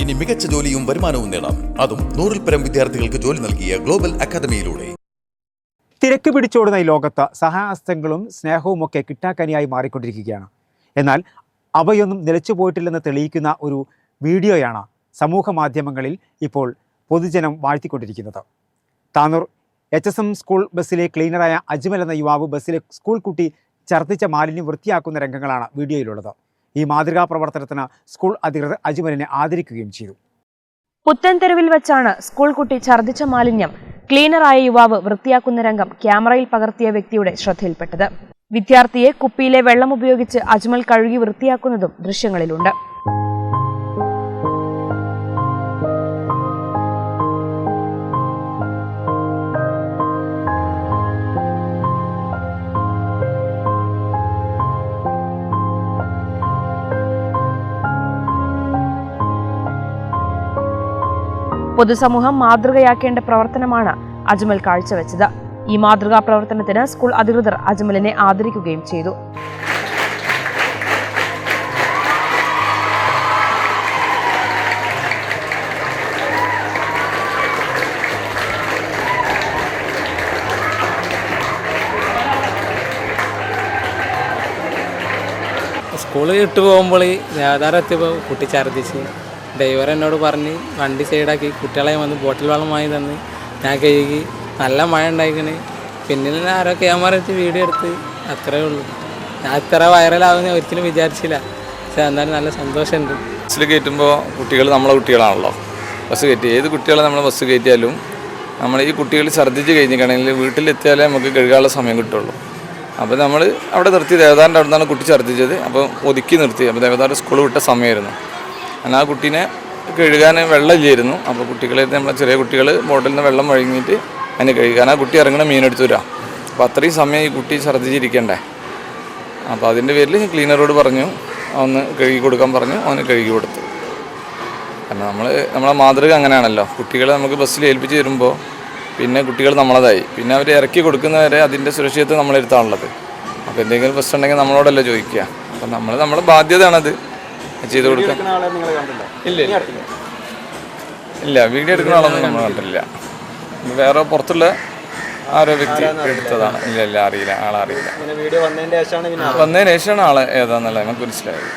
ഇനി മികച്ച ജോലിയും വരുമാനവും നേടാം. അതും 100-ൽ പരം വിദ്യാർത്ഥികൾക്ക് ജോലി നൽകിയ ഗ്ലോബൽ അക്കാദമിയിലൂടെ. തിരക്ക് പിടിച്ചോടുന്ന ഈ ലോകത്ത് സഹായഹസ്തങ്ങളും സ്നേഹവുമൊക്കെ കിട്ടാക്കനിയായി മാറിക്കൊണ്ടിരിക്കുകയാണ്. എന്നാൽ അവയൊന്നും നിലച്ചു പോയിട്ടില്ലെന്ന് തെളിയിക്കുന്ന ഒരു വീഡിയോയാണ് സമൂഹ മാധ്യമങ്ങളിൽ ഇപ്പോൾ പൊതുജനം വാഴ്ത്തിക്കൊണ്ടിരിക്കുന്നത്. താനൂർ HSM സ്കൂൾ ബസ്സിലെ ക്ലീനറായ അജ്മൽ എന്ന യുവാവ് ബസ്സിലെ സ്കൂൾ കുട്ടി ഛർദ്ദിച്ച മാലിന്യം വൃത്തിയാക്കുന്ന രംഗങ്ങളാണ് വീഡിയോയിലുള്ളത്. ഈ മാതൃകാ പ്രവർത്തനത്തിന് സ്കൂൾ അധികൃതർ അജ്മലിനെ ആദരിക്കുകയും ചെയ്തു. പുത്തൻതെരുവിൽ വെച്ചാണ് സ്കൂൾ കുട്ടി ഛർദ്ദിച്ച മാലിന്യം ക്ലീനറായ യുവാവ് വൃത്തിയാക്കുന്ന രംഗം ക്യാമറയിൽ പകർത്തിയ വ്യക്തിയുടെ ശ്രദ്ധയിൽപ്പെട്ടത്. വിദ്യാർത്ഥിയെ കുപ്പിയിലെ വെള്ളം ഉപയോഗിച്ച് അജ്മൽ കഴുകി വൃത്തിയാക്കുന്നതും ദൃശ്യങ്ങളിലുണ്ട്. പൊതുസമൂഹം മാതൃകയാക്കേണ്ട പ്രവർത്തനമാണ് അജ്മൽ കാഴ്ചവെച്ചത്. ഈ മാതൃകാ പ്രവർത്തനത്തിന് സ്കൂൾ അധികൃതർ അജ്മലിനെ ആദരിക്കുകയും ചെയ്തു. സ്കൂളിൽ ഇട്ട് പോകുമ്പോൾ യാഥാർത്ഥ്യം എത്തിയപ്പോൾ കുട്ടി ഛർദ്ദിച്ച് ഡ്രൈവർ എന്നോട് പറഞ്ഞ് വണ്ടി സൈഡാക്കി കുട്ടികളെ വന്ന് ബോട്ടിൽ വെള്ളം വാങ്ങി തന്ന് ഞാൻ കഴുകി. നല്ല മഴ ഉണ്ടായിക്കണ്. പിന്നിൽ ആരോ ക്യാമറ വെച്ച് വീഡിയോ എടുത്ത്, അത്രേ ഉള്ളൂ. ഞാൻ ഇത്ര വൈറലാവുന്ന ഒരിക്കലും വിചാരിച്ചില്ല. പക്ഷേ എന്നാലും നല്ല സന്തോഷമുണ്ട്. ബസ്സിൽ കയറ്റുമ്പോൾ കുട്ടികൾ നമ്മളെ കുട്ടികളാണല്ലോ. ബസ് കയറ്റി ഏത് കുട്ടികളെ നമ്മൾ ബസ് കയറ്റിയാലും നമ്മൾ ഈ കുട്ടികൾ ഛർദ്ദിച്ച് കഴിഞ്ഞിട്ടാണെങ്കിൽ വീട്ടിലെത്തിയാലേ നമുക്ക് കഴുകാനുള്ള സമയം കിട്ടുള്ളൂ. അപ്പോൾ നമ്മൾ അവിടെ നിർത്തി. ദേവതാറിൻ്റെ അവിടെ നിന്നാണ് കുട്ടി ഛർദ്ദിച്ചത്. അപ്പോൾ ഒതുക്കി നിർത്തി. അപ്പോൾ ദേവതാർ സ്കൂൾ വിട്ട സമയമായിരുന്നു. ആ കുട്ടീനെ കഴുകാൻ വെള്ളമില്ലായിരുന്നു. അപ്പോൾ കുട്ടികളെ നമ്മളെ ചെറിയ കുട്ടികൾ ബോട്ടിൽ നിന്ന് വെള്ളം വഴങ്ങിയിട്ട് അതിനെ കഴുകാൻ ആ കുട്ടി ഇറങ്ങണ മീനെടുത്ത് വരാം. അപ്പോൾ അത്രയും സമയം ഈ കുട്ടി ഛർദ്ദിച്ചിരിക്കണ്ടേ. അപ്പോൾ അതിൻ്റെ പേരിൽ ക്ലീനറോട് പറഞ്ഞു, ഒന്ന് കഴുകി കൊടുക്കാൻ പറഞ്ഞു. അവന് കഴുകി കൊടുത്തു. കാരണം നമ്മളെ മാതൃക അങ്ങനെയാണല്ലോ. കുട്ടികളെ നമുക്ക് ബസ്സിൽ ഏൽപ്പിച്ച് തരുമ്പോൾ പിന്നെ കുട്ടികൾ നമ്മളതായി. പിന്നെ അവർ ഇറക്കി കൊടുക്കുന്നവരെ അതിൻ്റെ സുരക്ഷിതത്വം നമ്മളെടുത്താണുള്ളത്. അപ്പോൾ എന്തെങ്കിലും പ്രശ്നം ഉണ്ടെങ്കിൽ നമ്മളോടല്ലേ ചോദിക്കുക. അപ്പം നമ്മുടെ ബാധ്യതയാണത് ചെയ്ത് കൊടുക്കാൻ. ഇല്ല വീഡിയോ എടുക്കുന്ന ആളൊന്നും നമ്മൾ കണ്ടില്ല. വേറെ പുറത്തുള്ള ആരോ വ്യക്തി എടുത്തതാണ്. ഇല്ല അറിയില്ല, ആളറിയില്ല. വന്നതിന് ശേഷമാണ് ആളെ ഏതാന്നുള്ളത് നമുക്ക് മനസ്സിലായത്.